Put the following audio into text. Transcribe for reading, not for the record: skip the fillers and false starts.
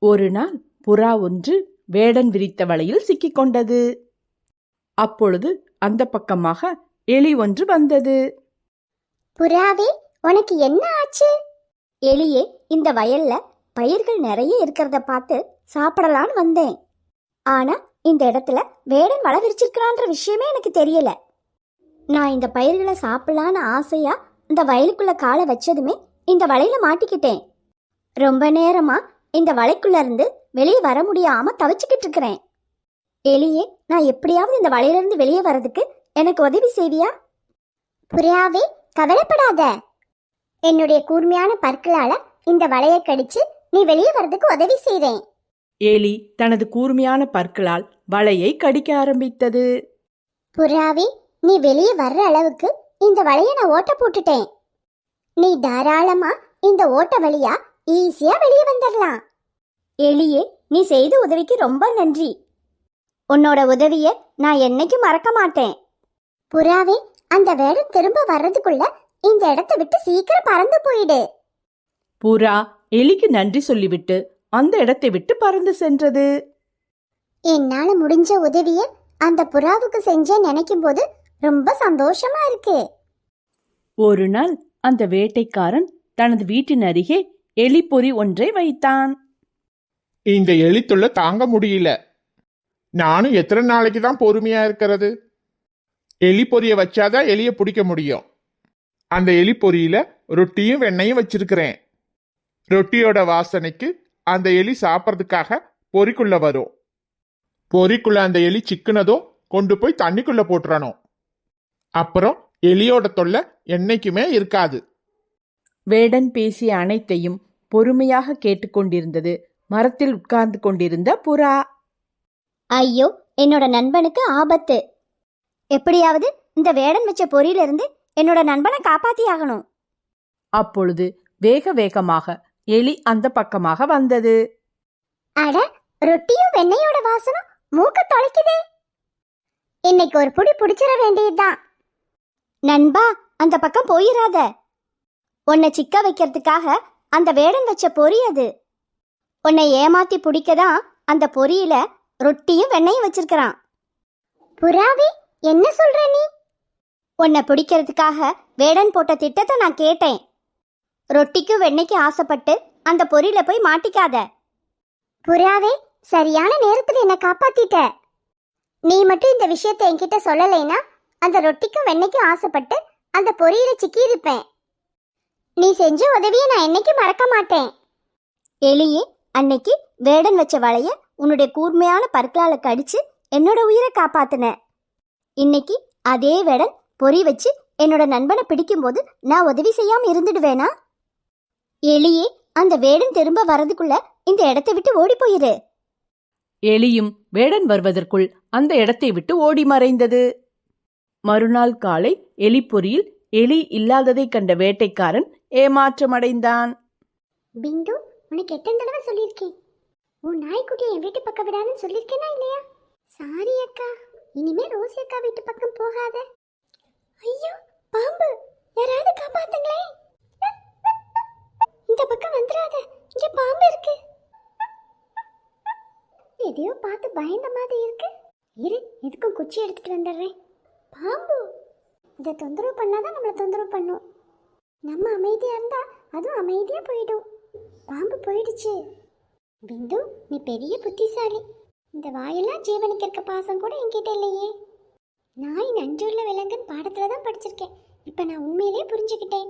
ஒரு நாள் புறா ஒன்று வேடன் விரித்த வலையில் சிக்கிக்கொண்டது. அப்பொழுது அந்த பக்கமாக எலி ஒன்று வந்தது. புறாவே, உனக்கு என்ன ஆச்சு? எலியே, இந்த வயல்ல பயிர்கள் நிறைய இருக்கிறத பார்த்து சாப்பிடலான்னு வந்தேன். ஆனா இந்த இடத்துல வேடன் வலை விரிச்சிருக்கிறான்ற விஷயமே எனக்கு தெரியல. நான் இந்த பயிர்களை சாப்பிடலான்னு ஆசையா இந்த வயலுக்குள்ள காலை வச்சதுமே இந்த வலையில மாட்டிக்கிட்டேன். ரொம்ப நேரமா இந்த வலைக்குள்ள இருந்து வெளியே வர முடியாம தவிச்சுக்கிட்டு இருக்கிறேன். எலியே, நான் எப்படியாவது இந்த வலையிலிருந்து வெளியே வர்றதுக்கு எனக்கு உதவி செய்வியா? புறாவே, கவலைப்படாத. என்னுடைய கூர்மையான பற்களால இந்த வலையை கடிச்சு நீ வெளியே வர்றதுக்கு உதவி செய்றேன். எலி தனது கூர்மையான பற்களால் வலையை கடிக்க ஆரம்பித்தது. புறாவே, நீ வெளியே வர்ற அளவுக்கு இந்த வலையை நான் ஓட்ட போட்டுட்டேன். நீ தாராளமா இந்த ஓட்ட வழியா ஈஸியா வெளியே வந்துடலாம். எலியே, நீ செய்த உதவிக்கு ரொம்ப நன்றி. உன்னோட உதவிய நான் என்னைக்கும் மறக்க மாட்டேன். புறாவே, அந்த வேடன் திரும்ப வர்றதுக்குள்ள இந்த இடத்தை விட்டு சீக்கிரம் பறந்து போயிடு. புறா எலிக்கு நன்றி சொல்லிவிட்டு அந்த இடத்தை விட்டு பறந்து சென்றது. என்னால முடிஞ்ச உதவிய அந்த புறாவுக்கு செஞ்ச நினைக்கும் போது ரொம்ப சந்தோஷமா இருக்கு. ஒரு நாள் அந்த வேட்டைக்காரன் தனது வீட்டின் அருகே எலிப்பொறி ஒன்றை வைத்தான். இந்த எலித்தொல்லை தாங்க முடியல. நானும் எத்தனை நாளைக்கு தான் பொறுமையா இருக்கிறது? எலி பொரிய வச்சாதான் எலியை பிடிக்க முடியும். அந்த எலி பொரியில ரொட்டியும் வெண்ணையும் வச்சிருக்கிறேன். ரொட்டியோட வாசனைக்கு அந்த எலி சாப்பிட்றதுக்காக பொறிக்குள்ள வரும். பொறிக்குள்ள அந்த எலி சிக்குனதும் கொண்டு போய் தண்ணிக்குள்ள போட்டுறணும். அப்புறம் எலியோட தொல்லை என்னைக்குமே இருக்காது. வேடன் பேசிய அனைத்தையும் பொறுமையாக கேட்டுக்கொண்டிருந்தது மரத்தில் உட்கார்ந்து கொண்டிருந்த புறா. ஐயோ, என்னோட நண்பனுக்கு ஆபத்து. எப்படியாவது இந்த வேடன் வச்ச பொறியிலிருந்து என்னோட நண்பனை காப்பாத்தி ஆகணும். அப்பொழுது வேக வேகமாக எலி அந்த பக்கமாக வந்தது. அட, ரொட்டியும் வெண்ணையோட வாசனம் மூக்க தொலைக்குதே. இன்னைக்கு ஒரு புடி புடிச்சிட வேண்டியதுதான். நண்பா, அந்த பக்கம் போயிராத. உன்னை சிக்க வைக்கிறதுக்காக அந்த வேடன் வச்ச பொறி அது. உன்னை ஏமாத்தி பிடிக்கதான் அந்த பொரியில ரொட்டியும் வெண்ணையும் வச்சிருக்கிறான். புறாவே, என்ன சொல்ற நீ? உன்னை பிடிக்கிறதுக்காக வேடன் போட்ட திட்டத்தை நான் கேட்டேன். ரொட்டிக்கும் வெண்ணைக்கும் ஆசைப்பட்டு அந்த பொரியில போய் மாட்டிக்காத. புறாவே, சரியான நேரத்துல என்ன காப்பாத்திட்ட. நீ மட்டும் இந்த விஷயத்தை என்கிட்ட சொல்லலைன்னா அந்த ரொட்டிக்கும் வெண்ணைக்கும் ஆசைப்பட்டு அந்த பொரியில சிக்கியிருப்பேன். நீ செஞ்ச உதவியை நான் என்னைக்கு மறக்க மாட்டேன். எலியே, அன்னைக்கு வேடன் வச்ச வலைய உன்னுடைய கூர்மையான பற்களால கடிச்சு என்னோட உயிரை காப்பாத்தின. இன்னைக்கு அதே வேடன் பொறி வச்சு என்னோட நண்பனை பிடிக்கும்போது நான் உதவி செய்யாம இருந்துடுவேனா? எலியே, அந்த வேடன் திரும்ப வரதுக்குள்ள இந்த இடத்தை விட்டு ஓடி போயிரு. எலியும் வேடன் வருவதற்குள் அந்த இடத்தை விட்டு ஓடி மறைந்தது. மறுநாள் காலை எலிப்பொறியில் எலி இல்லாததை கண்ட வேட்டைக்காரன் ஏமாற்றமடைந்தான். பிந்து, உனக்கு எத்தனை தடவை சொல்லியிருக்கேன் உன் நாய்க்குட்டியை என் வீட்டு பக்கம் விடாதுன்னு சொல்லியிருக்கேனா இல்லையா? சாரி அக்கா, இனிமே ரோசி அக்கா வீட்டு பக்கம் போகாத. ஐயோ, பாம்பு, யாராவது காப்பாத்துங்களே. இந்த பக்கம் வந்துடாத, இங்க பாம்பு இருக்கு. எதையோ பார்த்து பயந்த மாதிரி இருக்கு. இரு, எதுக்கும் குச்சி எடுத்துட்டு வந்துடுறேன். பாம்பு இதை தொந்தரவு பண்ணாதான் நம்மளை தொந்தரவு பண்ணும். நம்ம அமைதியா இருந்தா அதுவும் அமைதியா போயிடும். பாம்பு போயிடுச்சு. பிந்து, நீ பெரிய புத்திசாலி. இந்த வாயெல்லாம் ஜீவனுக்கு இருக்க பாசம் கூட என்கிட்ட இல்லையே. நாய் நன்றுள்ள விலங்குன்னு பாடத்துல தான் படிச்சிருக்கேன். இப்ப நான் உண்மையிலே புரிஞ்சுக்கிட்டேன்.